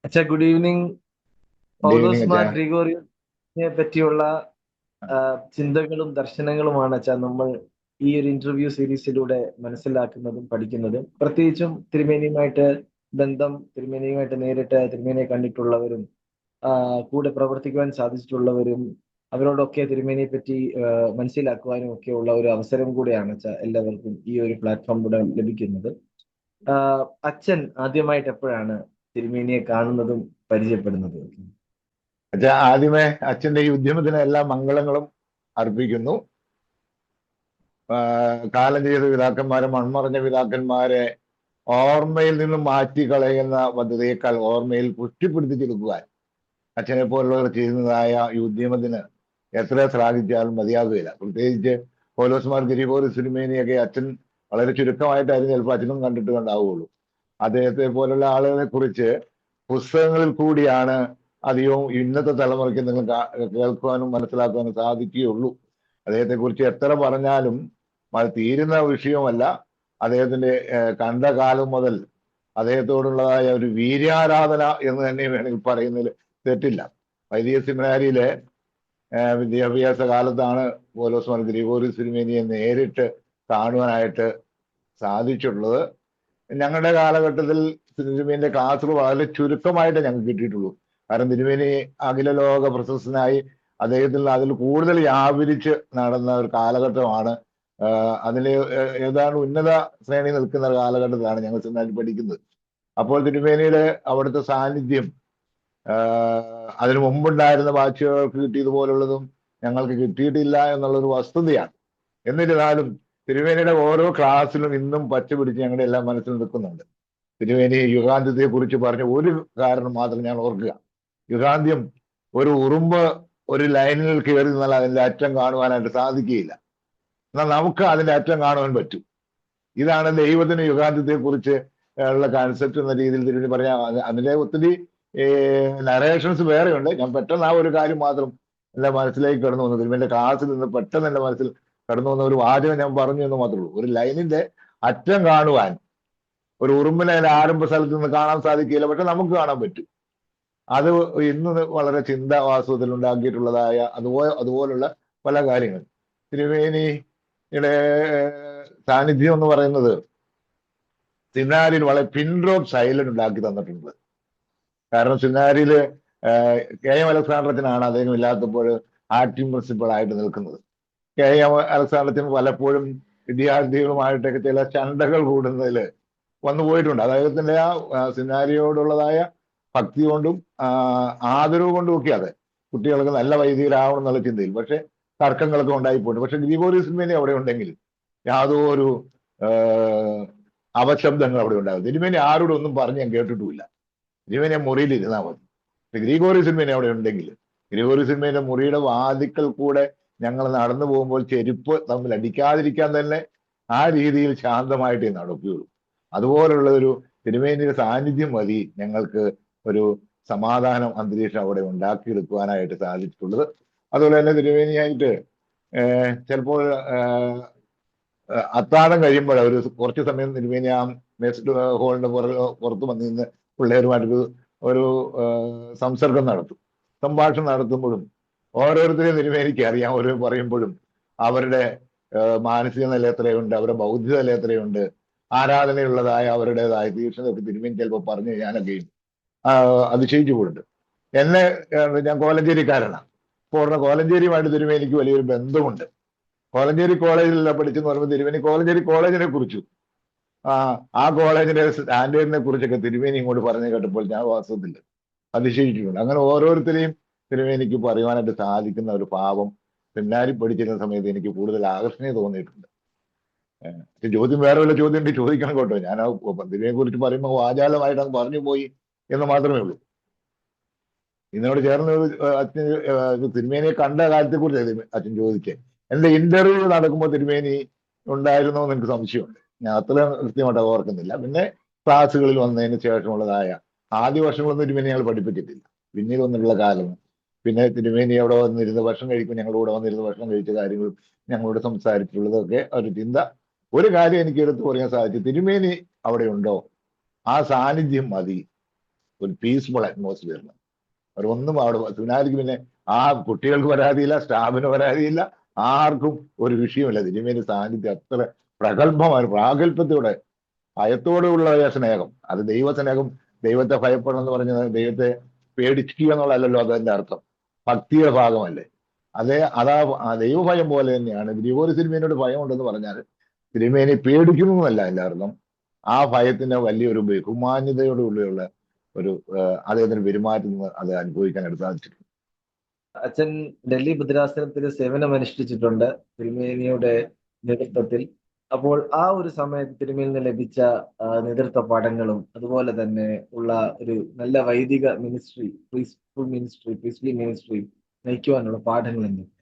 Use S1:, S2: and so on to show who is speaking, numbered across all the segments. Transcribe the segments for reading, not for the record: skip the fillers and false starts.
S1: അച്ഛാ good evening.
S2: Good evening
S1: പൗലോസ്
S2: അച്ഛാ.
S1: മാർ ഗ്രിഗോറിയസിനെ പറ്റിയുള്ള ചിന്തകളും ദർശനങ്ങളുമാണ് അച്ഛാ നമ്മൾ ഈ ഒരു ഇന്റർവ്യൂ സീരീസിലൂടെ മനസ്സിലാക്കുന്നതും പഠിക്കുന്നതും. പ്രത്യേകിച്ചും തിരുമേനിയുമായിട്ട് നേരിട്ട് തിരുമേനിയെ കണ്ടിട്ടുള്ളവരും കൂടെ പ്രവർത്തിക്കുവാൻ സാധിച്ചിട്ടുള്ളവരും അവരോടൊക്കെ തിരുമേനിയെ പറ്റി മനസ്സിലാക്കുവാനും ഒക്കെ ഉള്ള ഒരു അവസരം കൂടെയാണ് അച്ഛാ എല്ലാവർക്കും ഈ ഒരു പ്ലാറ്റ്ഫോമിലൂടെ ലഭിക്കുന്നത്. അച്ഛൻ ആദ്യമായിട്ട് എപ്പോഴാണ് തിരുമേനിയെ കാണുന്നതും പരിചയപ്പെടുന്നതും?
S2: അച്ഛാ, ആദ്യമേ അച്ഛന്റെ ഈ ഉദ്യമത്തിന് എല്ലാ മംഗളങ്ങളും അർപ്പിക്കുന്നു. കാലം ചെയ്ത പിതാക്കന്മാരെ, മൺമറഞ്ഞ പിതാക്കന്മാരെ ഓർമ്മയിൽ നിന്നും മാറ്റി കളയുന്ന പദ്ധതിയേക്കാൾ ഓർമ്മയിൽ പുഷ്ടിപ്പെടുത്തിച്ചെടുക്കുവാൻ അച്ഛനെ പോലുള്ളവർ ചെയ്യുന്നതായ ഈ ഉദ്യമത്തിന് എത്ര ശ്ലാഘിച്ചാലും മതിയാകുകയില്ല. പ്രത്യേകിച്ച് പൗലോസ് മാർ ഗ്രിഗോറിയോസ് തിരുമേനിയൊക്കെ അച്ഛൻ വളരെ ചുരുക്കമായിട്ടായിരുന്നു ചിലപ്പോൾ അച്ഛനും കണ്ടിട്ട് കണ്ടാവുകയുള്ളൂ. അദ്ദേഹത്തെ പോലുള്ള ആളുകളെ കുറിച്ച് പുസ്തകങ്ങളിൽ കൂടിയാണ് അധികവും ഇന്നത്തെ തലമുറയ്ക്ക് നിങ്ങൾ കേൾക്കുവാനും മനസ്സിലാക്കുവാനും സാധിക്കുകയുള്ളൂ. അദ്ദേഹത്തെ കുറിച്ച് എത്ര പറഞ്ഞാലും അത് തീരുന്ന വിഷയവുമല്ല. അദ്ദേഹത്തിന്റെ കണ്ട കാലം മുതൽ അദ്ദേഹത്തോടുള്ളതായ ഒരു വീര്യാരാധന എന്ന് തന്നെ വേണമെങ്കിൽ പറയുന്നതിൽ തെറ്റില്ല. വൈദിക സെമിനാരിയിലെ വിദ്യാഭ്യാസ കാലത്താണ് പൗലോസ് മാർ ഗ്രിഗോറിയോസ് തിരുമേനിയെ നേരിട്ട് കാണുവാനായിട്ട് സാധിച്ചിട്ടുള്ളത്. ഞങ്ങളുടെ കാലഘട്ടത്തിൽ തിരുമേനിന്റെ ക്ലാസ്സുകൾ വളരെ ചുരുക്കമായിട്ട് ഞങ്ങൾക്ക് കിട്ടിയിട്ടുള്ളൂ. കാരണം തിരുമേനി അഖില ലോക പ്രശസ്തനായി അതിൽ കൂടുതൽ വ്യാപരിച്ച് നടന്ന ഒരു കാലഘട്ടമാണ്. അതിൽ ഏതാണ്ട് ഉന്നത ശ്രേണി നിൽക്കുന്ന കാലഘട്ടത്തിലാണ് ഞങ്ങൾ സെമിനാരിൽ പഠിക്കുന്നത്. അപ്പോൾ തിരുമേനിയുടെ അവിടുത്തെ സാന്നിധ്യം അതിനു മുമ്പുണ്ടായിരുന്ന ബാച്ചുകൾക്ക് കിട്ടിയതുപോലുള്ളതും ഞങ്ങൾക്ക് കിട്ടിയിട്ടില്ല എന്നുള്ളൊരു വസ്തുതയാണ്. എന്നിരുന്നാലും തിരുമേനിയുടെ ഓരോ ക്ലാസ്സിലും ഇന്നും പച്ച പിടിച്ച് ഞങ്ങളുടെ എല്ലാം മനസ്സിൽ നിൽക്കുന്നുണ്ട്. തിരുമേനി യുഗാന്ത്യത്തെ കുറിച്ച് പറഞ്ഞ ഒരു കാരണം മാത്രം ഞാൻ ഓർക്കുക. യുഗാന്ത്യം ഒരു ഉറുമ്പ് ഒരു ലൈനിൽ കയറി നിന്നാൽ അതിന്റെ അറ്റം കാണുവാനായിട്ട് സാധിക്കുകയില്ല. എന്നാൽ നമുക്ക് അതിന്റെ അറ്റം കാണുവാൻ പറ്റും. ഇതാണ് ദൈവത്തിന് യുഗാന്ത്യത്തെ കുറിച്ച് ഉള്ള കൺസെപ്റ്റ് എന്ന രീതിയിൽ തിരുമേനി പറഞ്ഞ. അതിലെ ഒത്തിരി നറേഷൻസ് വേറെയുണ്ട്. ഞാൻ പെട്ടെന്ന് ആ ഒരു കാര്യം മാത്രം എന്റെ മനസ്സിലേക്ക് കടന്നു വന്നു. തിരുമേനിന്റെ ക്ലാസ്സിൽ നിന്ന് പെട്ടെന്ന് എന്റെ മനസ്സിൽ കടന്നു വന്ന ഒരു വാചകം ഞാൻ പറഞ്ഞു എന്ന് മാത്രമേ ഉള്ളൂ. ഒരു ലൈനിന്റെ അറ്റം കാണുവാൻ ഒരു ഉറുമ്പിനെ അതിന്റെ ആരംഭ സ്ഥലത്ത് നിന്ന് കാണാൻ സാധിക്കില്ല, പക്ഷെ നമുക്ക് കാണാൻ പറ്റും. അത് ഇന്ന് വളരെ ചിന്താവാസത്തിൽ ഉണ്ടാക്കിയിട്ടുള്ളതായ അതുപോലുള്ള പല കാര്യങ്ങൾ. തിരുമേനിയുടെ സാന്നിധ്യം എന്ന് പറയുന്നത് സിനാരിയിൽ വളരെ പിൻ ഡ്രോപ്പ് സൈലന്റ് ഉണ്ടാക്കി തന്നിട്ടുണ്ട്. കാരണം സിനാരിയില് KM അലക്സാണ്ടറച്ചനാണ് അദ്ദേഹം ഇല്ലാത്തപ്പോൾ ആക്ടിംഗ് പ്രിൻസിപ്പൾ ആയിട്ട് നിൽക്കുന്നത്. KM അലക്സാണ്ടറച്ചൻ പലപ്പോഴും വിദ്യാർത്ഥികളുമായിട്ടൊക്കെ ചില ചണ്ടകൾ കൂടുന്നതിൽ വന്നു പോയിട്ടുണ്ട്. അദ്ദേഹത്തിന്റെ ആ സിനാരിയോടുള്ളതായ ഭക്തി കൊണ്ടും ആദരവ് കൊണ്ടും ഒക്കെ അതെ കുട്ടികൾക്ക് നല്ല വൈദികരാവണം എന്നുള്ള ചിന്തയിൽ പക്ഷെ തർക്കങ്ങളൊക്കെ ഉണ്ടായിപ്പോയിട്ടുണ്ട്. പക്ഷെ ഗ്രിഗോറിയോസ് തിരുമേനി അവിടെ ഉണ്ടെങ്കിൽ യാതൊരു അപശബ്ദങ്ങൾ അവിടെ ഉണ്ടാകും. തിരുമേനി ആരോടും ഒന്നും പറഞ്ഞ് ഞാൻ കേട്ടിട്ടുമില്ല. തിരുമേനി മുറിയിൽ ഇരുന്നാൽ മതി. ഗ്രിഗോറിയോസ് തിരുമേനി അവിടെ ഉണ്ടെങ്കിൽ ഗ്രിഗോറിയോസ് തിരുമേനിയുടെ മുറിയുടെ വാതിക്കൽ കൂടെ ഞങ്ങൾ നടന്നു പോകുമ്പോൾ ചെരുപ്പ് തമ്മിൽ അടിക്കാതിരിക്കാൻ തന്നെ ആ രീതിയിൽ ശാന്തമായിട്ടേ നടക്കുകയുള്ളൂ. അതുപോലുള്ള ഒരു തിരുമേനിയുടെ സാന്നിധ്യം മതി ഞങ്ങൾക്ക് ഒരു സമാധാനം അന്തരീക്ഷം അവിടെ ഉണ്ടാക്കിയെടുക്കുവാനായിട്ട് സാധിച്ചിട്ടുള്ളത്. അതുപോലെ തന്നെ തിരുമേനിയായിട്ട് ചിലപ്പോൾ അത്താഴം കഴിയുമ്പോൾ ഒരു കുറച്ച് സമയം തിരുമേനി ആ മെസ്ഡ് ഹോളിന്റെ പുറത്ത് വന്നിരുന്ന് പിള്ളേരുമായിട്ട് ഒരു സംസർഗം നടത്തും. സംഭാഷണം നടത്തുമ്പോഴും ഓരോരുത്തരെയും തിരുമേനിക്ക് അറിയാം. ഓരോ പറയുമ്പോഴും അവരുടെ മാനസിക നില എത്രയുണ്ട്, അവരുടെ ബൗദ്ധിക നില എത്രയുണ്ട്, ആരാധനയുള്ളതായ അവരുടേതായ തീക്ഷണതൊക്കെ തിരുമേനി ചിലപ്പോൾ പറഞ്ഞു ഞാനൊക്കെയും അതിശയിച്ചു പോയിട്ടുണ്ട്. ഞാൻ കോലഞ്ചേരിക്കാരനാണ്. ഇപ്പോൾ കോലഞ്ചേരിയുമായിട്ട് തിരുമേനിക്ക് വലിയൊരു ബന്ധമുണ്ട്. കോലഞ്ചേരി കോളേജിൽ പഠിച്ചെന്ന് പറയുമ്പോൾ തിരുമേനി കോലഞ്ചേരി കോളേജിനെ കുറിച്ചു ആ കോളേജിന്റെ സ്റ്റാൻഡേർഡിനെ കുറിച്ചൊക്കെ തിരുമേനി ഇങ്ങോട്ട് പറഞ്ഞു കേട്ടപ്പോൾ ഞാൻ വാസ്തവത്തിൽ അതിശയിച്ചിട്ടുണ്ട്. അങ്ങനെ ഓരോരുത്തരെയും തിരുമേനിക്ക് പറയുവാനായിട്ട് സാധിക്കുന്ന ഒരു ഭാവം സെമിനാരി പഠിച്ചിരുന്ന സമയത്ത് എനിക്ക് കൂടുതൽ ആകർഷണീയ തോന്നിയിട്ടുണ്ട്. ചോദ്യം വേറെ വല്ല ചോദ്യം ഉണ്ടെങ്കിൽ ചോദിക്കണം കേട്ടോ. ഞാൻ തിരുമേനിയെ കുറിച്ച് പറയുമ്പോൾ വാചാലമായിട്ട് അങ്ങ് പറഞ്ഞു പോയി എന്ന് മാത്രമേ ഉള്ളൂ. ഇതിനോട് ചേർന്ന് അച്ഛൻ തിരുമേനിയെ കണ്ട കാലത്തെ കുറിച്ച് അച്ഛൻ ചോദിച്ചേ. എന്റെ ഇന്റർവ്യൂ നടക്കുമ്പോൾ തിരുമേനി ഉണ്ടായിരുന്നോ എന്ന് എനിക്ക് സംശയമുണ്ട്. ഞാൻ അത്ര കൃത്യമായിട്ട് ഓർക്കുന്നില്ല. പിന്നെ ക്ലാസ്സുകളിൽ വന്നതിന് ശേഷമുള്ളതായ ആദ്യ വർഷങ്ങളൊന്നും തിരുമേനി ഞങ്ങൾ പഠിപ്പിച്ചിട്ടില്ല. പിന്നീട് വന്നിട്ടുള്ള കാലം പിന്നെ തിരുമേനി അവിടെ വന്നിരുന്ന് ഭക്ഷണം കഴിക്കും, ഞങ്ങളുടെ വന്നിരുന്ന് ഭക്ഷണം കഴിച്ച കാര്യങ്ങളും ഞങ്ങളോട് സംസാരിച്ചിട്ടുള്ളതൊക്കെ ഒരു ചിന്ത. ഒരു കാര്യം എനിക്ക് എടുത്തു പറയാൻ സാധിച്ചു, തിരുമേനി അവിടെ ഉണ്ടോ ആ സാന്നിധ്യം മതി ഒരു പീസ്ഫുൾ അറ്റ്മോസ്ഫിയറിൽ. അവരൊന്നും അവിടെ സെമിനാരിക്ക് പിന്നെ ആ കുട്ടികൾക്ക് പരാതിയില്ല, സ്റ്റാഫിന് പരാതിയില്ല, ആർക്കും ഒരു വിഷയമില്ല. തിരുമേനി സാന്നിധ്യം അത്ര പ്രഗത്ഭമായ പ്രാഗൽഭ്യത്തോടെ ഭയത്തോടുള്ള സ്നേഹം, അത് ദൈവസ്നേഹം. ദൈവത്തെ ഭയപ്പെടണം എന്ന് പറഞ്ഞത് ദൈവത്തെ പേടിക്കുക എന്നുള്ളതല്ലോ അതിന്റെ അർത്ഥം, ഭക്തിയുടെ ഭാഗമല്ലേ. ആ ദൈവഭയം പോലെ തന്നെയാണ് ഗ്രിഗോറി തിരുമേനിയോട് ഭയം ഉണ്ടെന്ന് പറഞ്ഞാൽ തിരുമേനി പേടിക്കുന്നതല്ല അതിന്റെ അർത്ഥം. ആ ഭയത്തിന് വലിയൊരു ബഹുമാന്യതയോടുള്ള ഒരു അദ്ദേഹത്തിന് പെരുമാറ്റം അത് അനുഭവിക്കാനായിട്ട് സാധിച്ചിട്ടുണ്ട്.
S1: അച്ഛൻ ഡൽഹി ഭദ്രാസനത്തിൽ സേവനമനുഷ്ഠിച്ചിട്ടുണ്ട് തിരുമേനിയുടെ നേതൃത്വത്തിൽ. അപ്പോൾ ആ ഒരു സമയത്ത് തിരുമേനിയിൽ നിന്ന് ലഭിച്ച നേതൃത്വ പാഠങ്ങളും അതുപോലെ തന്നെ ഉള്ള ഒരു നല്ല വൈദിക മിനിസ്ട്രി, പ്രീസ്ലി മിനിസ്ട്രി നയിക്കുവാനുള്ള പാഠങ്ങൾ എന്തൊക്കെ?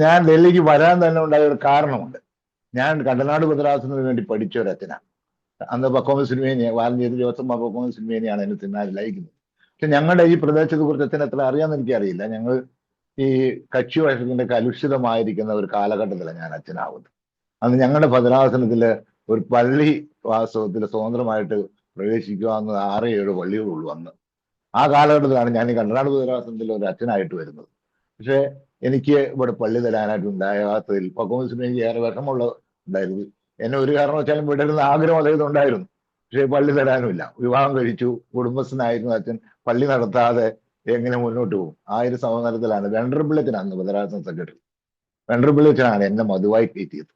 S2: ഞാൻ ഡൽഹിക്ക് വരാൻ തന്നെ ഉണ്ടായ ഒരു കാരണമുണ്ട്. ഞാൻ കണ്ടനാട് ഭദ്രാസനത്തിന് വേണ്ടി പഠിച്ച ഒരു അച്ഛനാണ്. അന്ന് പക്കോമ സിനിമേനിയ വാൽമീതി ജോസഫ് പക്കോമ സിനിമേനിയാണ് എന്നെ തിന്നാരി ലയിക്കുന്നത്. പക്ഷെ ഞങ്ങളുടെ ഈ പ്രദേശത്തെ കുറിച്ച് അച്ഛൻ എത്ര അറിയാമെന്ന് എനിക്കറിയില്ല. ഞങ്ങൾ ഈ കക്ഷി വശത്തിന്റെ കലുഷിതമായിരിക്കുന്ന ഒരു കാലഘട്ടത്തിലാണ് ഞാൻ അച്ഛനാവുന്നത്. അന്ന് ഞങ്ങളുടെ ഭദ്രാസനത്തില് ഒരു പള്ളി വാസ്തവത്തിൽ സ്വതന്ത്രമായിട്ട് പ്രവേശിക്കുക എന്ന് 6-7 പള്ളികളുള്ളൂ അന്ന്. ആ കാലഘട്ടത്തിലാണ് ഞാൻ ഈ കണ്ടനാട് ഭദ്രാസനത്തിൽ ഒരു അച്ഛനായിട്ട് വരുന്നത്. പക്ഷെ എനിക്ക് ഇവിടെ പള്ളി തരാനായിട്ട് ഉണ്ടാകാത്തതിൽ പക്കോമ സിനിമയ്ക്ക് ഏറെ വിഷമമുള്ള ഉണ്ടായിരുന്നു. എന്നെ ഒരു കാരണവശാലും വിടരുന്ന ആഗ്രഹം അദ്ദേഹത്തിന് ഉണ്ടായിരുന്നു. പക്ഷേ പള്ളി തരാനുമില്ല. വിവാഹം കഴിച്ചു, കുടുംബസ്ഥനായിരുന്നു അച്ഛൻ. പള്ളി നടത്താതെ എങ്ങനെ മുന്നോട്ട് പോകും? ആ ഒരു സമതലത്തിലാണ് വെണ്ടർപിള്ളച്ചനാണ് ഭദ്രാസന സെക്രട്ടറി. വെണ്ടർപിള്ളച്ചനാണ് എന്നെ മധുവായി കയറ്റിയത്.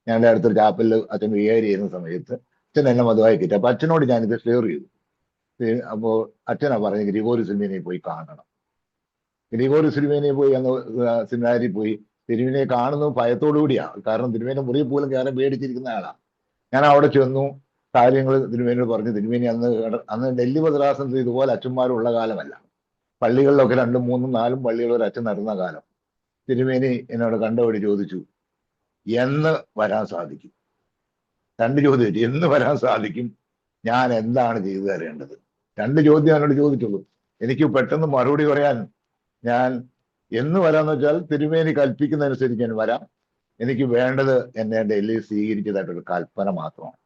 S2: ഞങ്ങളുടെ അടുത്തൊരു ചാപ്പലിൽ അച്ഛൻ വികാരി ചെയ്യുന്ന സമയത്ത് അച്ഛൻ എന്നെ മധുവായി കയറ്റി. അപ്പൊ അച്ഛനോട് ഞാനിത് ഷെയർ ചെയ്തു. അപ്പോൾ അച്ഛനാ പറഞ്ഞ് ഗ്രിഗോറി സിനിമേനെ പോയി കാണണം. ഗ്രിഗോറി സിനിമേനെ പോയി അന്ന് സെമിനാരി പോയി തിരുമേനിയെ കാണുന്നത് ഭയത്തോടു കൂടിയാണ്. കാരണം തിരുമേനി മുറിയിൽ പോലും കയറാൻ പേടിച്ചിരിക്കുന്ന ആളാണ്. ഞാൻ അവിടെ ചെന്നു, കാര്യങ്ങൾ തിരുമേനിയോട് പറഞ്ഞു. തിരുമേനി അന്ന് ഡൽഹി ഭദ്രാസനത്തിൽ ഇതുപോലെ അച്ഛന്മാരുള്ള കാലമല്ല. പള്ളികളിലൊക്കെ 2, 3, 4 പള്ളികൾ ഒരു അച്ഛൻ നടന്ന കാലം. തിരുമേനി എന്നോട് കണ്ടപടി ചോദിച്ചു, എന്ന് വരാൻ സാധിക്കും? 2 ചോദ്യം ചോദിച്ചു. എന്ന് വരാൻ സാധിക്കും? ഞാൻ എന്താണ് ചെയ്തു തരേണ്ടത്? 2 ചോദ്യം എന്നോട് ചോദിച്ചുള്ളൂ. എനിക്ക് പെട്ടെന്ന് മറുപടി പറയാൻ ഞാൻ എന്ന് വരാന്ന് വെച്ചാൽ തിരുമേനി കൽപ്പിക്കുന്നതനുസരിച്ച് ഞാൻ വരാം. എനിക്ക് വേണ്ടത് എന്നെ ഡൽഹിയിൽ സ്വീകരിച്ചതായിട്ടൊരു കൽപ്പന മാത്രമാണ്.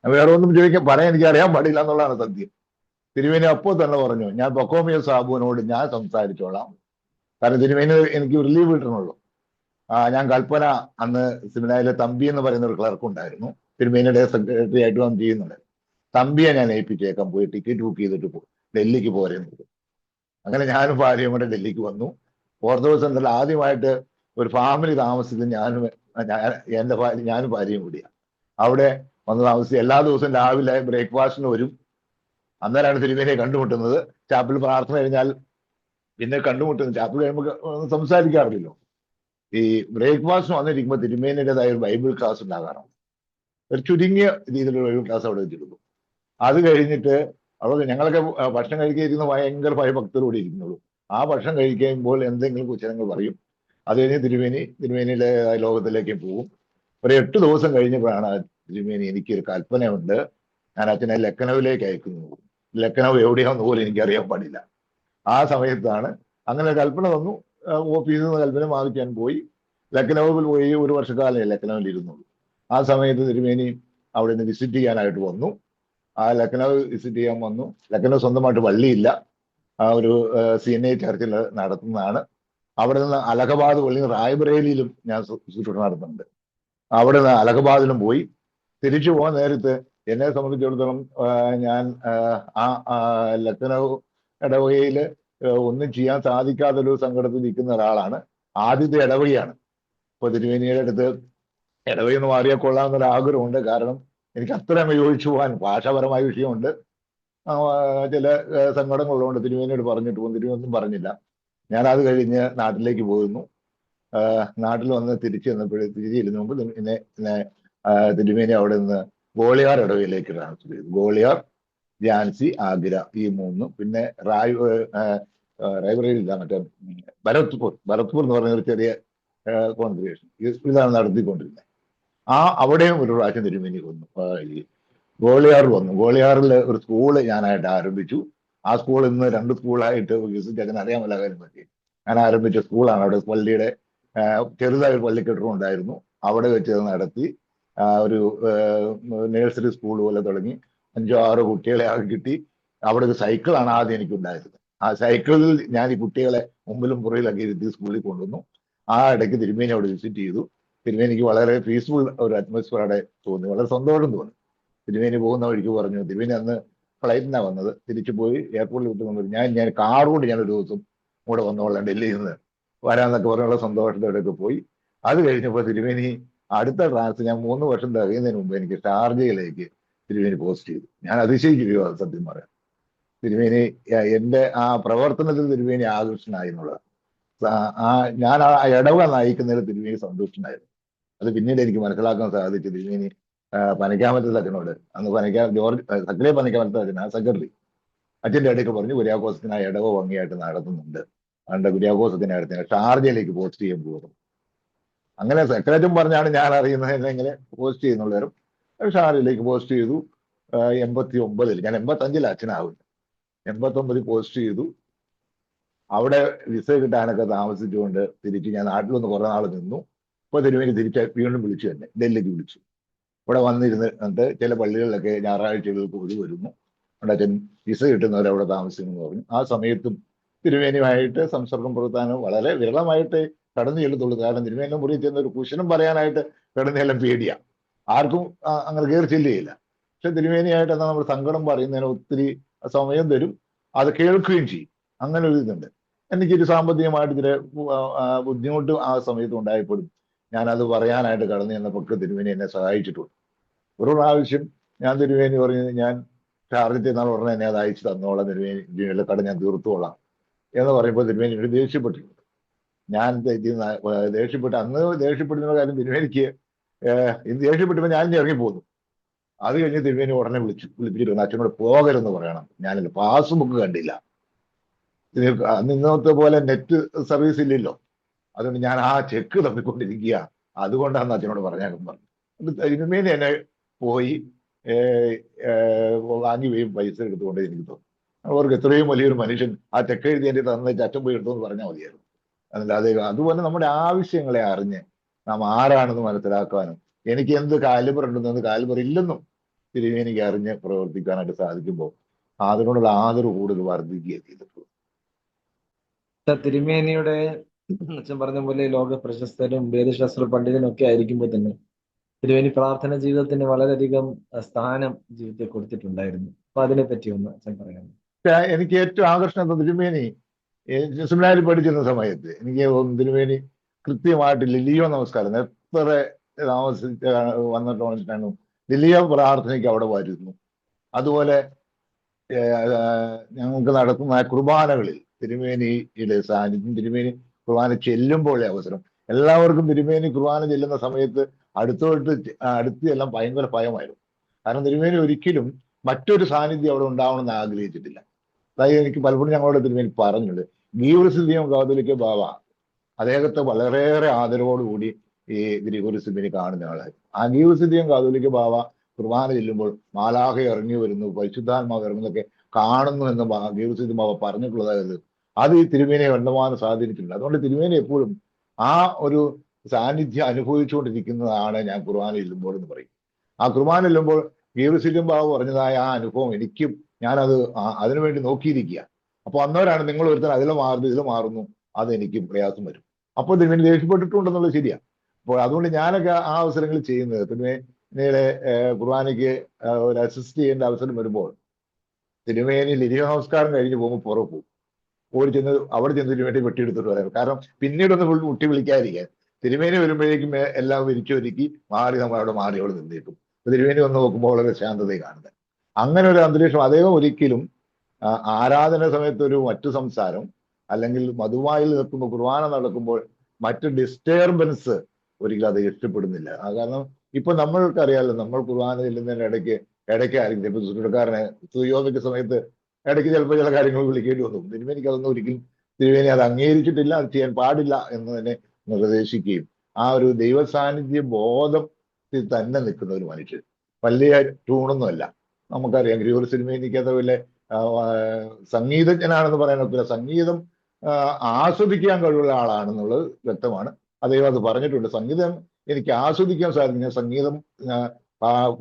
S2: വേറെ ഒന്നും പറയാൻ എനിക്ക് അറിയാൻ പാടില്ല എന്നുള്ളതാണ് സത്യം. തിരുമേനി അപ്പോൾ തന്നെ പറഞ്ഞു, ഞാൻ പക്കോമിയ സാബുവിനോട് ഞാൻ സംസാരിച്ചോളാം. കാരണം തിരുമേനി എനിക്ക് റിലീവ് കിട്ടണുള്ളൂ. ഞാൻ കൽപ്പന അന്ന് സെമിനാരിലെ തമ്പി എന്ന് പറയുന്ന ഒരു ക്ലർക്ക് ഉണ്ടായിരുന്നു, തിരുമേനിയുടെ സെക്രട്ടറി ആയിട്ട് വന്ന് ചെയ്യുന്നുണ്ട്. തമ്പിയെ ഞാൻ ഏൽപ്പിച്ചേക്കാം, പോയി ടിക്കറ്റ് ബുക്ക് ചെയ്തിട്ട് ഡൽഹിക്ക് പോരുന്നത്. അങ്ങനെ ഞാനും ഭാര്യയും കൂടെ ഡൽഹിക്ക് വന്നു. ഓർത്തഡോക്സ് സെന്ററിൽ ആദ്യമായിട്ട് ഒരു ഫാമിലി താമസിച്ചത് ഞാനും ഭാര്യയും കൂടിയാണ്. അവിടെ വന്ന് താമസിച്ച് എല്ലാ ദിവസവും രാവിലെ ബ്രേക്ക്ഫാസ്റ്റിന് വരും. അന്നേരമാണ് തിരുമേനിയെ കണ്ടുമുട്ടുന്നത്. ചാപ്പിൽ പ്രാർത്ഥന കഴിഞ്ഞാൽ പിന്നെ കണ്ടുമുട്ടുന്നത്. ചാപ്പിൽ കഴിയുമ്പോൾ സംസാരിക്കാറില്ലല്ലോ. ഈ ബ്രേക്ക്ഫാസ്റ്റിന് വന്നിരിക്കുമ്പോൾ തിരുമേനിയുടേതായ ഒരു ബൈബിൾ ക്ലാസ് ഉണ്ടാകാറുണ്ട്. ഒരു ചുരുങ്ങിയ രീതിയിലുള്ള ബൈബിൾ ക്ലാസ് അവിടെ വെച്ചിരുന്നു. അത് കഴിഞ്ഞിട്ട് അവിടെ ഞങ്ങളൊക്കെ ഭക്ഷണം കഴിക്കുന്ന ഭയങ്കര ഭയഭക്തരോടെ ഇരിക്കുന്നുള്ളൂ. ആ ഭക്ഷണം കഴിക്കുമ്പോൾ എന്തെങ്കിലും കുശലങ്ങൾ പറയും. അത് കഴിഞ്ഞ് തിരുമേനിയുടെ ലോകത്തിലേക്ക് പോകും. ഒരു 8 ദിവസം കഴിഞ്ഞപ്പോഴാണ് തിരുമേനി, എനിക്കൊരു കൽപ്പനയുണ്ട്, ഞാൻ അച്ഛനെ ലക്നൌവിലേക്ക് അയക്കുന്നു. ലക്നൌ എവിടെയാണെന്ന് പോലും എനിക്കറിയാൻ പാടില്ല. ആ സമയത്താണ് അങ്ങനെ കൽപ്പന തന്നു. ഓഫീസിൽ നിന്ന് കൽപ്പന വാങ്ങിക്കാൻ പോയി. ലക്നൌവിൽ പോയി 1 വർഷക്കാലം ലക്നൌവിൽ ഇരുന്നുള്ളൂ. ആ സമയത്ത് തിരുമേനി അവിടെ നിന്ന് വിസിറ്റ് ചെയ്യാനായിട്ട് വന്നു. ആ ലക്നൌ വിസിറ്റ് ചെയ്യാൻ വന്നു. ലക്നൌ സ്വന്തമായിട്ട് പള്ളിയില്ല, ഒരു CNA ചർച്ചിൽ നടത്തുന്നതാണ്. അവിടെ നിന്ന് അലഹബാദ് പള്ളി, റായ്ബറേലിയിലും ഞാൻ ശുശ്രൂഷ നടത്തുന്നുണ്ട്. അവിടെ നിന്ന് അലഹബാദിലും പോയി. തിരിച്ചു പോകാൻ നേരത്ത് എന്നെ സംബന്ധിച്ചിടത്തോളം ഞാൻ ലക്നൌ ഇടവകയിൽ ഒന്നും ചെയ്യാൻ സാധിക്കാത്തൊരു സങ്കടത്തിൽ നിൽക്കുന്ന ഒരാളാണ്. ആദ്യത്തെ ഇടവകയാണ്. ഇപ്പൊ തിരുവേനിയുടെ അടുത്ത് ഇടവകയെന്ന് മാറിയാൽ കൊള്ളാമെന്നൊരു ആഗ്രഹമുണ്ട്. കാരണം എനിക്ക് അത്രയും യോജിച്ചു പോകാൻ ഭാഷാപരമായ വിഷയമുണ്ട്, ചില സങ്കടങ്ങളുള്ളതുകൊണ്ട് തിരുവേനിയോട് പറഞ്ഞിട്ട് പോകും. തിരുവനന്തപുരം പറഞ്ഞില്ല. ഞാൻ അത് കഴിഞ്ഞ് നാട്ടിലേക്ക് പോകുന്നു. നാട്ടിൽ വന്ന് തിരിച്ചു ചെല്ലുന്ന മുമ്പ് പിന്നെ തിരുമേനി അവിടെ നിന്ന് ഗോളിയാർ ഇടവയിലേക്ക് ട്രാൻസ്ഫർ ചെയ്തു. ഗോളിയാർ, ഝാൻസി, ആഗ്ര, ഈ 3. പിന്നെ റായ്ബറേലിയില്ല, മറ്റേ ഭരത്പൂർ എന്ന് പറഞ്ഞ ഒരു ചെറിയ കോൺഗ്രിഗേഷൻ. ഇതാണ് നടത്തിക്കൊണ്ടിരുന്നത്. അവിടെയും ഒരു പ്രാവശ്യം തിരുമേനി വന്നു. ഗോളിയാറിൽ വന്നു. ഗോളിയാറിൽ ഒരു സ്കൂള് ഞാനായിട്ട് ആരംഭിച്ചു. ആ സ്കൂൾ ഇന്ന് 2 സ്കൂളായിട്ട് വികസിച്ചങ്ങനെ അറിയാമല്ല കാര്യം പറ്റി. ഞാൻ ആരംഭിച്ച സ്കൂളാണ്. അവിടെ പള്ളിയുടെ ചെറുതായ ഒരു പള്ളിക്കെട്ടും ഉണ്ടായിരുന്നു. അവിടെ വെച്ച് നടത്തി. ഒരു നഴ്സറി സ്കൂൾ പോലെ തുടങ്ങി 5-6 കുട്ടികളെ ആകെ കിട്ടി. അവിടെ ഒരു സൈക്കിളാണ് ആദ്യം എനിക്കുണ്ടായിരുന്നത്. ആ സൈക്കിളിൽ ഞാൻ ഈ കുട്ടികളെ മുമ്പിലും പുറകിലൊക്കെ ഇരുത്തി സ്കൂളിൽ കൊണ്ടുവന്നു. ആ ഇടയ്ക്ക് തിരുമേനി അവിടെ വിസിറ്റ് ചെയ്തു. തിരുമേനിക്ക് വളരെ പീസ്ഫുൾ ഒരു അറ്റ്മോസ്ഫിയർ അവിടെ തോന്നി, വളരെ സന്തോഷം തോന്നി. തിരുമേനി പോകുന്ന വഴിക്ക് പറഞ്ഞു, തിരുമേനി അന്ന് ഫ്ലൈറ്റിനാണ് വന്നത്, തിരിച്ചു പോയി എയർപോർട്ടിൽ വിട്ട് വന്നത്, ഞാൻ കാർ കൊണ്ട് ഞാനൊരു ദിവസം കൂടെ വന്നോളാം ഡൽഹിയിൽ നിന്ന് വരാന്നൊക്കെ പറഞ്ഞുള്ള സന്തോഷത്തോടെയൊക്കെ പോയി. അത് കഴിഞ്ഞപ്പോൾ തിരുമേനി അടുത്ത ട്രാൻസ് ഞാൻ 3 വർഷം തികയുന്നതിന് മുമ്പ് എനിക്ക് ഷാർജയിലേക്ക് തിരുമേനി പോസ്റ്റ് ചെയ്തു. ഞാൻ അതിശയിക്കുകയോ അത് സത്യം പറയാം. തിരുമേനി എന്റെ ആ പ്രവർത്തനത്തിൽ തിരുമേനി ആകർഷനായി എന്നുള്ളത്. ഞാൻ ആ ഇടവ നയിക്കുന്നതിൽ തിരുമേനി സന്തുഷ്ടനായിരുന്നു. അത് പിന്നീട് എനിക്ക് മനസ്സിലാക്കാൻ സാധിച്ചു. തിരുമേനി പനക്കാമറ്റ അച്ഛനോട്, അന്ന് ജോർജ് സക്കറിയ പനക്കാമറ്റ അച്ഛൻ, ആ സെക്രട്ടറി അച്ഛൻ്റെ ഇടയ്ക്ക് പറഞ്ഞു, കുര്യാക്കോസത്തിന് ആ ഇടവ ഭംഗിയായിട്ട് നടത്തുന്നുണ്ട്, അതുകൊണ്ട് കുര്യാക്കോസത്തിന് അടുത്ത് ഷാർജയിലേക്ക് പോസ്റ്റ് ചെയ്യാൻ പോകുന്നു. അങ്ങനെ സെക്രട്ടറിയും പറഞ്ഞാണ് ഞാൻ അറിയുന്നത് എന്നെ ഇങ്ങനെ പോസ്റ്റ് ചെയ്യുന്നുള്ളവരും. ഷാർജയിലേക്ക് പോസ്റ്റ് ചെയ്തു. 89 ഞാൻ 85 അച്ഛനാവുന്നു. 89 പോസ്റ്റ് ചെയ്തു. അവിടെ വിസ കിട്ടാനൊക്കെ താമസിച്ചുകൊണ്ട് തിരിച്ച് ഞാൻ നാട്ടിലൊന്ന് കുറെ നാൾ നിന്നു. ഇപ്പൊ തിരുമേനി തിരിച്ച് വീണ്ടും വിളിച്ചു തന്നെ, ഡൽഹിക്ക് വിളിച്ചു. ഇവിടെ വന്നിരുന്നിട്ട് ചില പള്ളികളിലൊക്കെ ഞായറാഴ്ചകളിൽ പോയി വരുന്നു. അവിടെ അച്ഛൻ വിസ കിട്ടുന്നവരവിടെ താമസിക്കുന്നു പറഞ്ഞു. ആ സമയത്തും തിരുമേനിയുമായിട്ട് സംസർഗം പുലർത്താനും വളരെ വിരളമായിട്ട് കടന്നു ചെല്ലത്തുള്ളൂ. കാരണം തിരുമേനിയുടെ മുറിയിൽ ചെന്ന ഒരു കുശലം പറയാനായിട്ട് കിടന്നെല്ലാം പേടിയാ, ആർക്കും അങ്ങനെ കയറി ചെല്ലുകയില്ല. പക്ഷെ തിരുമേനിയായിട്ട് എന്നാൽ നമ്മൾ സങ്കടം പറയുന്നതിന് ഒത്തിരി സമയം തരും, അത് കേൾക്കുകയും ചെയ്യും. അങ്ങനെ ഒരു ഇതുണ്ട്. എനിക്കൊരു സാമ്പത്തികമായിട്ട് ഇത്തിരി ബുദ്ധിമുട്ട് ആ സമയത്ത് ഉണ്ടായപ്പോഴും ഞാനത് പറയാനായിട്ട് കടന്നു ചെന്നപ്പോൾ തിരുമേനി എന്നെ സഹായിച്ചിട്ടുണ്ട്. ഒരു പ്രാവശ്യം ഞാൻ തിരുമേനി പറഞ്ഞു, ഞാൻ ഷാർജയിൽ നിന്നാൽ ഉടനെ എന്നെ അത് അയച്ചു തന്നോളാം, തിരുമേനിയുടെ കട ഞാൻ തീർത്തോളാം എന്ന് പറയുമ്പോൾ തിരുമേനി ഒരു ദേഷ്യപ്പെട്ടിട്ടുണ്ട്. ഞാൻ ദേഷ്യപ്പെട്ട്, അന്ന് ദേഷ്യപ്പെടുന്ന കാര്യം തിരുമേനിക്ക് ദേഷ്യപ്പെട്ടപ്പോൾ ഞാൻ ഇറങ്ങിപ്പോന്നു. അത് കഴിഞ്ഞ് തിരുമേനി ഉടനെ വിളിപ്പിച്ചിട്ട് അച്ഛനോട് പോകരുതെന്ന് പറയണം, ഞാനില്ല പാസ്ബുക്ക് കണ്ടില്ല, അന്ന് ഇന്നത്തെ പോലെ നെറ്റ് സർവീസ് ഇല്ലല്ലോ, അതുകൊണ്ട് ഞാൻ ആ ചെക്ക് തപ്പിക്കൊണ്ടിരിക്കുക, അതുകൊണ്ടാണ് അച്ഛനോട് പറഞ്ഞേക്കും പറഞ്ഞു. തിരുമേനി എന്നെ പോയി വാങ്ങി പൈസ എടുത്തുകൊണ്ട് എനിക്ക് തോന്നുന്നു. അവർക്ക് എത്രയും വലിയൊരു മനുഷ്യൻ ആ ചെക്ക് എഴുതി എൻ്റെ തന്നിട്ട് അച്ഛൻ പോയി എടുത്തെന്ന് പറഞ്ഞാൽ മതിയായിരുന്നു. അല്ലാതെ അതുപോലെ നമ്മുടെ ആവശ്യങ്ങളെ അറിഞ്ഞ് നാം ആരാണെന്ന് മനസ്സിലാക്കാനും എനിക്ക് എന്ത് കാലിബർ ഉണ്ടെന്നും എന്ത് കാലിബർ ഇല്ലെന്നും തിരുമേനിക്ക് അറിഞ്ഞ് പ്രവർത്തിക്കാനായിട്ട് സാധിക്കുമ്പോൾ അതിനോടുള്ള ആദരവ് കൂടുതൽ വർദ്ധിക്കുകയും ചെയ്തിട്ടുള്ളൂ.
S1: തിരുമേനിയുടെ അച്ഛൻ പറഞ്ഞ പോലെ ലോക പ്രശസ്തരും വേദശാസ്ത്ര പണ്ഡിതനും ഒക്കെ ആയിരിക്കുമ്പോൾ തന്നെ തിരുമേനി പ്രാർത്ഥന ജീവിതത്തിന് വളരെയധികം സ്ഥാനം ജീവിതത്തിൽ കൊടുത്തിട്ടുണ്ടായിരുന്നു. അപ്പൊ അതിനെ പറ്റി ഒന്ന് അച്ഛൻ പറയാം.
S2: എനിക്ക് ഏറ്റവും ആകർഷണം തിരുമേനി സെമിനാരിൽ പഠിച്ചിരുന്ന സമയത്ത് എനിക്ക് തിരുമേനി കൃത്യമായിട്ട് ലിലിയോ നമസ്കാരം എത്ര വന്നിട്ടാണ് ലിലിയോ പ്രാർത്ഥനയ്ക്ക് അവിടെ വരുന്നു. അതുപോലെ ഞങ്ങൾക്ക് നടത്തുന്ന കുർബാനകളിൽ തിരുമേനിയുടെ സാന്നിധ്യം, തിരുമേനി കുർബാന ചെല്ലുമ്പോഴേ അവസരം, എല്ലാവർക്കും തിരുമേനി കുർബാന ചെല്ലുന്ന സമയത്ത് അടുത്ത് എല്ലാം ഭയങ്കര ഭയമായിരുന്നു. കാരണം തിരുമേനി ഒരിക്കലും മറ്റൊരു സാന്നിധ്യം അവിടെ ഉണ്ടാവണമെന്ന് ആഗ്രഹിച്ചിട്ടില്ല. അതായത് എനിക്ക് പലപ്പോഴും ഞങ്ങളോട് തിരുമേനി പറഞ്ഞത്, ഗീവർസിദ്ധിയും കാതോലിക്ക ബാവ അദ്ദേഹത്തെ വളരെയേറെ ആദരവോടുകൂടി ഈ ഗ്രിഗോറിയസിദ്ധിനെ കാണുന്ന ആളായിരുന്നു. ആ ഗീവർസിദ്ധിയും കാതോലിക്ക ബാവ കുർബാന ചെല്ലുമ്പോൾ മാലാഖ ഇറങ്ങി വരുന്നു, പരിശുദ്ധാത്മാവ് ഇറങ്ങുന്നതൊക്കെ കാണുന്നു എന്ന് ഗീവർസിദ്ധി ബാവ പറഞ്ഞിട്ടുള്ളതായത് അത് ഈ തിരുമേനിയെ കണ്ടമാനം സ്വാധീനിച്ചിട്ടുണ്ട്. അതുകൊണ്ട് തിരുമേനി എപ്പോഴും ആ ഒരു സാന്നിധ്യം അനുഭവിച്ചുകൊണ്ടിരിക്കുന്നതാണ് ഞാൻ കുർബാന ചെല്ലുമ്പോൾ എന്ന് പറയും. ആ കുർബാന ചെല്ലുമ്പോൾ ഗീവർസിദ്ധിയും ബാവ പറഞ്ഞതായ ആ അനുഭവം എനിക്കും, ഞാനത് അതിനുവേണ്ടി നോക്കിയിരിക്കുക. അപ്പൊ അന്നവരാണ് നിങ്ങൾ ഒരുത്തൻ അതിൽ മാറുന്നു ഇതിൽ മാറുന്നു, അത് എനിക്ക് പ്രയാസം വരും. അപ്പോൾ തിരുമേനി ദേഷ്യപ്പെട്ടിട്ടുണ്ടെന്നുള്ളത് ശരിയാണ്. അപ്പോൾ അതുകൊണ്ട് ഞാനൊക്കെ ആ അവസരങ്ങളിൽ ചെയ്യുന്നത്, തിരുമേനിയുടെ കുർബാനയ്ക്ക് ഒരു അസിസ്റ്റ് ചെയ്യേണ്ട അവസരം വരുമ്പോൾ തിരുമേനി ലിരിയ നമസ്കാരം കഴിഞ്ഞ് പോകുമ്പോൾ പുറത്ത് പോകും, ഓടി ചെന്ന് അവിടെ ചെന്ന് തിരുമേനി വെട്ടിയെടുത്തിട്ട് വരാം. കാരണം പിന്നീടൊന്ന് കുട്ടി വിളിക്കാതിരിക്കാൻ, തിരുമേനി വരുമ്പോഴേക്കും എല്ലാം വിരിച്ചൊരുക്കി നമ്മൾ അവിടെ മാറി അവിടെ നിന്നേക്കും. തിരുമേനി വന്ന് നോക്കുമ്പോൾ വളരെ ശാന്തതയെ കാണുന്നത്. അങ്ങനെ ഒരു അന്തരീക്ഷം അദ്ദേഹം ഒരിക്കലും ആരാധന സമയത്ത് ഒരു മറ്റു സംസാരം അല്ലെങ്കിൽ മധുവായിൽ നിൽക്കുമ്പോൾ കുർബാന നടക്കുമ്പോൾ മറ്റു ഡിസ്റ്റർബൻസ് ഒരിക്കലും അത് ഇഷ്ടപ്പെടുന്നില്ല. കാരണം ഇപ്പൊ നമ്മൾക്കറിയാമല്ലോ, നമ്മൾ കുർബാന ചെല്ലുന്നതിന് ഇടയ്ക്കായിരിക്കും ചിലപ്പോൾ സുരക്കാരനെ സുയോമിക്ക സമയത്ത് ഇടയ്ക്ക് ചിലപ്പോൾ ചില കാര്യങ്ങൾ വിളിക്കേണ്ടി വന്നു. തിരുമേനിക്ക് അതൊന്നും ഒരിക്കലും തിരുമേനി അത് അംഗീകരിച്ചിട്ടില്ല, അത് ചെയ്യാൻ പാടില്ല എന്ന് തന്നെ നിർദ്ദേശിക്കുകയും ആ ഒരു ദൈവ സാന്നിധ്യ ബോധത്തിൽ തന്നെ നിൽക്കുന്ന ഒരു മനുഷ്യൻ, വലിയ ട്യൂണൊന്നുമല്ല. നമുക്കറിയാം ഗ്രിഗോറിയസ് തിരുമേനിക്കത് വലിയ സംഗീതജ്ഞനാണെന്ന് പറയാൻ ഒക്കില്ല, സംഗീതം ആസ്വദിക്കാൻ കഴിവുള്ള ആളാണെന്നുള്ളത് വ്യക്തമാണ്. അദ്ദേഹം അത് പറഞ്ഞിട്ടുണ്ട്, സംഗീതം എനിക്ക് ആസ്വദിക്കാൻ സാധിക്കും, സംഗീതം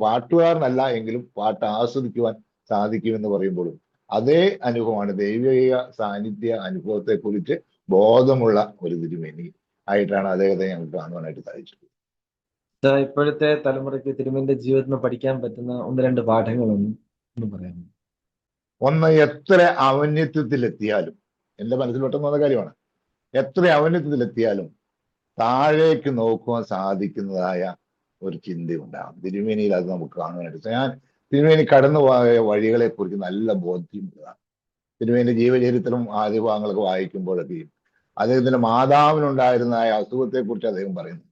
S2: പാട്ടുകാരനല്ല എങ്കിലും പാട്ട് ആസ്വദിക്കുവാൻ സാധിക്കുമെന്ന് പറയുമ്പോഴും അതേ അനുഭവമാണ്, ദൈവിക സാന്നിധ്യ അനുഭവത്തെ കുറിച്ച് ബോധമുള്ള ഒരു തിരുമേനി ആയിട്ടാണ് അദ്ദേഹത്തെ ഞങ്ങൾക്ക് കാണുവാനായിട്ട് സാധിച്ചത്.
S1: ഇപ്പോഴത്തെ തലമുറയ്ക്ക് തിരുമേനിയുടെ ജീവിതത്തിൽ നിന്ന് പഠിക്കാൻ പറ്റുന്ന ഒന്ന് രണ്ട് പാഠങ്ങളൊന്നും പറയാമോ?
S2: ഒന്ന്, എത്ര ഔന്നത്യത്തിലെത്തിയാലും, എന്റെ മനസ്സിൽ പെട്ടെന്ന് വന്ന കാര്യമാണ്, എത്ര ഔന്നത്യത്തിലെത്തിയാലും താഴേക്ക് നോക്കുവാൻ സാധിക്കുന്നതായ ഒരു ചിന്തയുണ്ടാകും. തിരുമേനിയിൽ അത് നമുക്ക് കാണുവാനായിട്ട്. ഞാൻ തിരുമേനി കടന്നുപോയ വഴികളെ കുറിച്ച് നല്ല ബോധ്യമുള്ളതാണ്. തിരുമേനി ജീവചരിത്രം ആദ്യ ഭാഗങ്ങളൊക്കെ വായിക്കുമ്പോഴൊക്കെയും അദ്ദേഹത്തിന്റെ മാതാവിനുണ്ടായിരുന്നതായ അസുഖത്തെ കുറിച്ച് അദ്ദേഹം പറയുന്നു.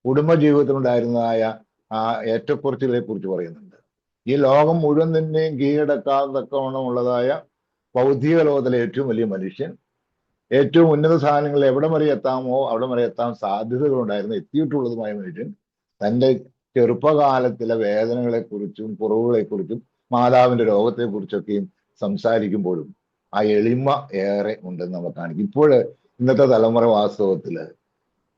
S2: കുടുംബജീവിതത്തിലുണ്ടായിരുന്നതായ ആ ഏറ്റക്കുറച്ചിലെ കുറിച്ച് പറയുന്നുണ്ട്. ഈ ലോകം മുഴുവൻ തന്നെയും കീഴടക്കാതക്കവണ്ണമുള്ളതായ ഭൗതിക ലോകത്തിലെ ഏറ്റവും വലിയ മനുഷ്യൻ, ഏറ്റവും ഉന്നത സ്ഥാനങ്ങളിൽ എവിടെ വരെ എത്താമോ അവിടെ വരെ എത്താൻ സാധ്യതകളുണ്ടായിരുന്നു, എത്തിയിട്ടുള്ളതുമായ മനുഷ്യൻ തന്റെ ചെറുപ്പകാലത്തിലെ വേദനകളെക്കുറിച്ചും കുറവുകളെക്കുറിച്ചും മാതാവിന്റെ രോഗത്തെക്കുറിച്ചൊക്കെയും സംസാരിക്കുമ്പോഴും ആ എളിമ ഏറെ ഉണ്ടെന്ന് നമുക്ക് കാണിക്കും. ഇപ്പോൾ ഇന്നത്തെ തലമുറ വാസ്തവത്തില്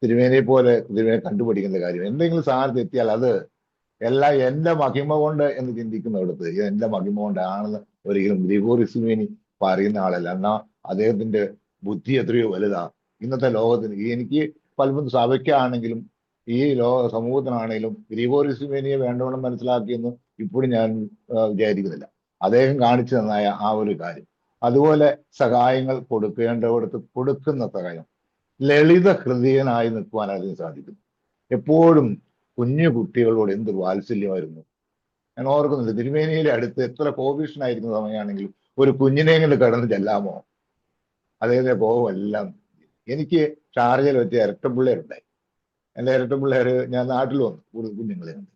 S2: തിരുമേനിയെ പോലെ തിരുമേനെ കണ്ടുപിടിക്കേണ്ട കാര്യം, എന്തെങ്കിലും സ്ഥാനത്ത് എത്തിയാൽ അത് എല്ലാം എന്റെ മഹിമ കൊണ്ട് എന്ന് ചിന്തിക്കുന്നിടത്ത് എന്റെ മഹിമ കൊണ്ടാണെന്ന് ഒരിക്കലും ഗ്രിഗോറിയോസ് തിരുമേനി പറയുന്ന ആളല്ല. എന്നാൽ അദ്ദേഹത്തിന്റെ ബുദ്ധി എത്രയോ വലുതാ. ഇന്നത്തെ ലോകത്തിന്, എനിക്ക് പലപ്പോഴും സഭയ്ക്കാണെങ്കിലും ഈ സമൂഹത്തിനാണെങ്കിലും ഗ്രിഗോറിയോസ് തിരുമേനിയെ വേണ്ടവണ്ണം മനസ്സിലാക്കിയെന്ന് ഇപ്പോഴും ഞാൻ വിചാരിക്കുന്നില്ല. അദ്ദേഹം കാണിച്ചു തന്നായ ആ ഒരു കാര്യം, അതുപോലെ സഹായങ്ങൾ കൊടുക്കേണ്ടവിടത്ത് കൊടുക്കുന്ന സഹായം, ലളിത ഹൃദയനായി നിൽക്കുവാൻ അതിന് സാധിക്കും. എപ്പോഴും കുഞ്ഞു കുട്ടികളോട് എന്ത് വാത്സല്യമായിരുന്നു. ഞാൻ ഓർക്കുന്നില്ല, തിരുമേനിയുടെ അടുത്ത് എത്ര കോപീഷനായിരിക്കുന്ന സമയമാണെങ്കിലും ഒരു കുഞ്ഞിനെ കൊണ്ട് കടന്ന് ചെല്ലാമോ, അദ്ദേഹത്തിന്റെ കോപമെല്ലാം. എനിക്ക് ഷാർജയിൽ വെച്ച് ഇരട്ടപ്പിള്ളേരുണ്ടായി. എൻ്റെ ഇരട്ടപ്പിള്ളേർ ഞാൻ നാട്ടിൽ വന്നു കുഞ്ഞുങ്ങളെ ഉണ്ട്.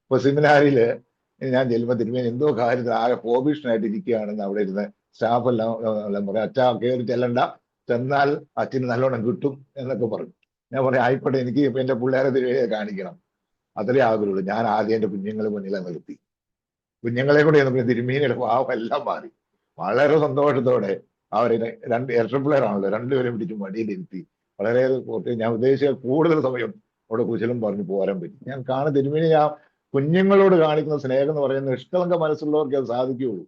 S2: ഇപ്പൊ സെമിനാരിയില് ഞാൻ ചെല്ലുമ്പോൾ തിരുമേനി എന്തോ കാര്യത്തിൽ ആകെ കോപീഷനായിട്ട് ഇരിക്കുകയാണെന്ന് അവിടെ ഇരുന്ന് സ്റ്റാഫ് എല്ലാം പറയും, അച്ഛാ കയറി ചെല്ലണ്ട, ചെന്നാൽ അച്ഛന് നല്ലോണം കിട്ടും എന്നൊക്കെ പറഞ്ഞു. ഞാൻ പറയും ആയിക്കോട്ടെ, എനിക്ക് ഇപ്പൊ എന്റെ പിള്ളേരെ തിരുമേനിയെ കാണിക്കണം, അത്രേ ആഗ്രഹമുള്ളൂ. ഞാൻ ആദ്യം എന്റെ കുഞ്ഞുങ്ങളെ മുന്നിൽ നിർത്തി. കുഞ്ഞുങ്ങളെ കൂടെ നമുക്ക് തിരുമേനിയുടെ ഭാവം എല്ലാം മാറി. വളരെ സന്തോഷത്തോടെ അവരെ രണ്ട് ഇരട്ടപ്പിള്ളേരാണല്ലോ, രണ്ടുപേരും പിടിച്ച് മടിയിലിരുത്തി വളരെയേറെ ഞാൻ ഉദ്ദേശിച്ച കൂടുതൽ സമയം അവിടെ കുശലം പറഞ്ഞു പോരാൻ പറ്റി. ഞാൻ കാണുന്ന തിരുമേനി ആ കുഞ്ഞുങ്ങളോട് കാണിക്കുന്ന സ്നേഹം എന്ന് പറയുന്നത് നിഷ്കളങ്ക മനസ്സുള്ളവർക്ക് അത് സാധിക്കുകയുള്ളൂ.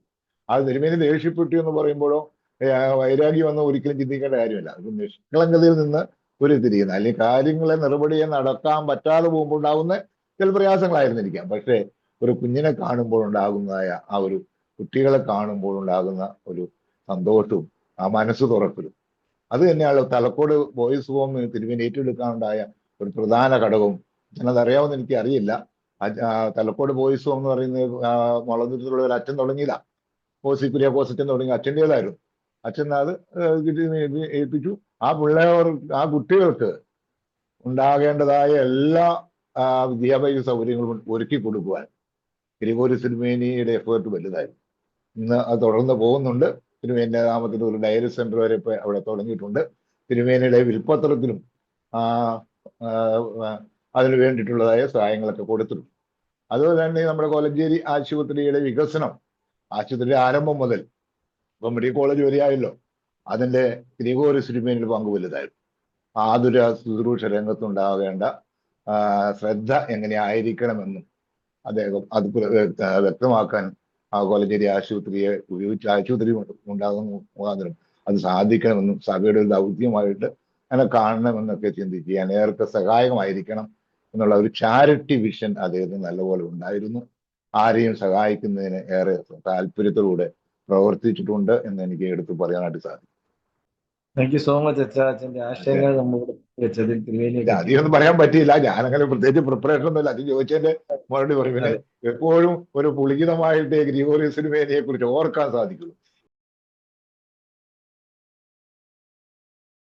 S2: അത് തിരുമേനി ദേഷ്യപ്പെട്ടു എന്ന് പറയുമ്പോഴോ വൈരാഗ്യം വന്ന് ഒരിക്കലും ചിന്തിക്കേണ്ട കാര്യമില്ല. അത് നിഷ്കളങ്കതയിൽ നിന്ന് ഒരു തിരിയുന്ന, അല്ലെങ്കിൽ കാര്യങ്ങളെ നടപടിയെ നടക്കാൻ പറ്റാതെ പോകുമ്പോൾ ഉണ്ടാകുന്ന ചില പ്രയാസങ്ങളായിരുന്നിരിക്കാം. പക്ഷേ ഒരു കുഞ്ഞിനെ കാണുമ്പോൾ ഉണ്ടാകുന്നതായ ആ ഒരു, കുട്ടികളെ കാണുമ്പോൾ ഉണ്ടാകുന്ന ഒരു സന്തോഷവും ആ മനസ്സ് തുറക്കലും, അത് തന്നെയാണ് തലക്കോട് ബോയ്സ് ഹോം തിരുമേനി ഏറ്റെടുക്കാനുണ്ടായ ഒരു പ്രധാന ഘടകവും. ഞാനതറിയാവുന്ന എനിക്ക് അറിയില്ല. തലക്കോട് ബോയ്സ് ഹോം എന്ന് പറയുന്നത് മുളന്തുരുത്തിലുള്ള ഒരു അച്ഛൻ തുടങ്ങിയതാ. കോസി കുര്യാക്കോസ് അച്ഛൻ തുടങ്ങി, അച്ഛൻ്റെതായിരുന്നു. അച്ഛൻ അത് ഏൽപ്പിച്ചു. ആ പിള്ളേർ, ആ കുട്ടികൾക്ക് ഉണ്ടാകേണ്ടതായ എല്ലാ വിദ്യാഭ്യാസ സൗകര്യങ്ങളും ഒരുക്കി കൊടുക്കുവാൻ ഗ്രിഗോറിയോസ് തിരുമേനിയുടെ എഫേർട്ട് വലുതായിരുന്നു. ഇന്ന് അത് തുടർന്ന് പോകുന്നുണ്ട്. തിരുമേനിയുടെ നാമത്തിൽ ഒരു ഡയറി സെന്റർ വരെ ഇപ്പൊ അവിടെ തുടങ്ങിയിട്ടുണ്ട്. തിരുമേനിയുടെ വിൽപ്പത്രത്തിലും അതിന് വേണ്ടിയിട്ടുള്ളതായ സഹായങ്ങളൊക്കെ കൊടുത്തിട്ടുണ്ട്. അതുപോലെ തന്നെ നമ്മുടെ കോലഞ്ചേരി ആശുപത്രിയുടെ വികസനം, ആശുപത്രിയുടെ ആരംഭം മുതൽ ഇപ്പം മെഡിക്കൽ കോളേജ് വരെയായല്ലോ, അതിന്റെ ഗ്രിഗോറിയോസ് തിരുമേനിയുടെ പങ്ക് വലുതായിരുന്നു. ആതുര ശുശ്രൂഷ രംഗത്തുണ്ടാകേണ്ട ശ്രദ്ധ എങ്ങനെയായിരിക്കണമെന്നും അദ്ദേഹം അത് വ്യക്തമാക്കാൻ ആ കോലഞ്ചേരി ആശുപത്രിയെ ഉപയോഗിച്ച് ആശുപത്രി ഉണ്ടാകുന്ന മുഖാന്തരം അത് സാധിക്കണമെന്നും സഭയുടെ ഒരു ദൗത്യമായിട്ട് അങ്ങനെ കാണണമെന്നൊക്കെ ചിന്തിച്ച് അനേർക്ക് സഹായകമായിരിക്കണം എന്നുള്ള ഒരു ചാരിറ്റി വിഷൻ അദ്ദേഹത്തിന് നല്ലപോലെ ഉണ്ടായിരുന്നു. ആരെയും സഹായിക്കുന്നതിന് ഏറെ താല്പര്യത്തോടെ പ്രവർത്തിച്ചിട്ടുണ്ട് എന്ന് എനിക്ക് എടുത്തു പറയാനായിട്ട് സാധിക്കും.
S1: താങ്ക് യു സോ മച്ച് അച്ഛൻ്റെ ആശയങ്ങൾ നമ്മോട് വെച്ചതിൽ
S2: അധികമൊന്നും പറയാൻ പറ്റിയില്ല. ഞാനങ്ങനെ പ്രത്യേകിച്ച് പ്രിപ്പറേഷൻ ഒന്നുമില്ല. അത് ചോദിച്ചതിന്റെ മറുപടി പറയും. പിന്നെ എപ്പോഴും ഒരു പുളികിതമായിട്ട് ഗ്രിഗോറിയോസ് തിരുമേനിയെ കുറിച്ച് ഓർക്കാൻ സാധിക്കുള്ളൂ.